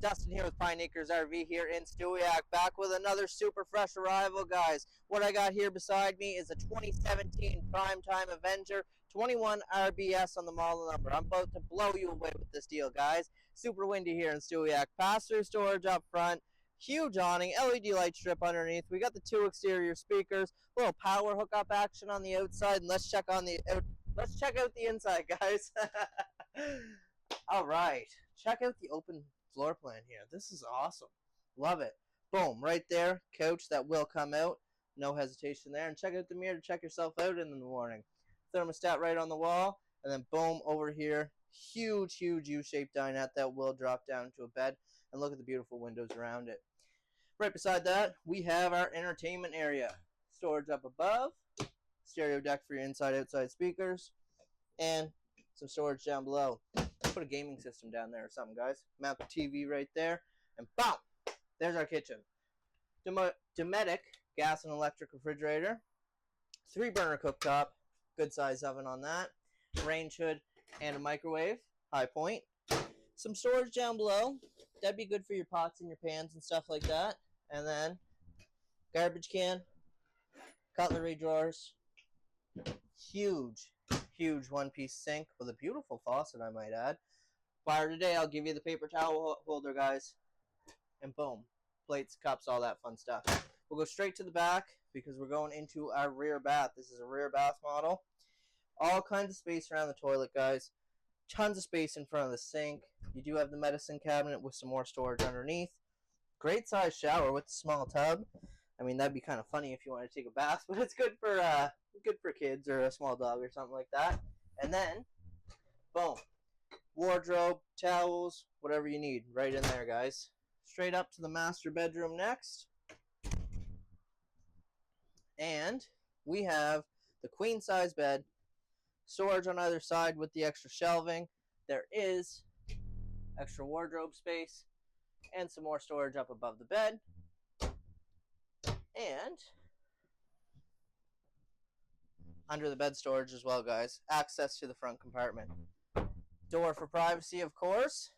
Dustin here with Pine Acres RV here in Stewiacke, back with another super fresh arrival, guys. What I got here beside me is a 2017 Primetime Avenger 21RBS on the model number. I'm about to blow you away with this deal, guys. Super windy here in Stewiacke. Pass-through storage up front, huge awning, LED light strip underneath. We got the 2 exterior speakers, little power hookup action on the outside, and let's check out the inside, guys. All right, check out the open floor plan here. This is awesome. Love it. Boom, right there. Couch that will come out. No hesitation there. And check out the mirror to check yourself out in the morning. Thermostat right on the wall. And then boom, over here. Huge U-shaped dinette that will drop down to a bed. And look at the beautiful windows around it. Right beside that, we have our entertainment area. Storage up above. Stereo deck for your inside-outside speakers. And some storage down below. Put a gaming system down there or something, guys. Mount the TV right there, and boom! There's our kitchen. Dometic gas and electric refrigerator. 3-burner cooktop. Good size oven on that. Range hood and a microwave. High point. Some storage down below. That'd be good for your pots and your pans and stuff like that. And then garbage can. Cutlery drawers. Huge one-piece sink with a beautiful faucet, I might add. Fire today, I'll give you the paper towel holder, guys. And boom. Plates, cups, all that fun stuff. We'll go straight to the back because we're going into our rear bath. This is a rear bath model. All kinds of space around the toilet, guys. Tons of space in front of the sink. You do have the medicine cabinet with some more storage underneath. Great size shower with a small tub. I mean, that'd be kind of funny if you want to take a bath, but it's good for kids or a small dog or something like that. And then, boom, wardrobe, towels, whatever you need, right in there, guys. Straight up to the master bedroom next. And we have the queen size bed, storage on either side with the extra shelving. There is extra wardrobe space and some more storage up above the bed. And under the bed storage as well, guys. Access to the front compartment. Door for privacy, of course.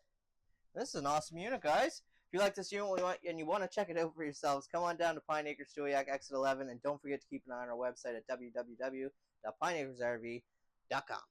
This is an awesome unit, guys. If you like this unit and you want to check it out for yourselves, come on down to Pine Acres Stewiacke Exit 11, and don't forget to keep an eye on our website at www.pineacresrv.com.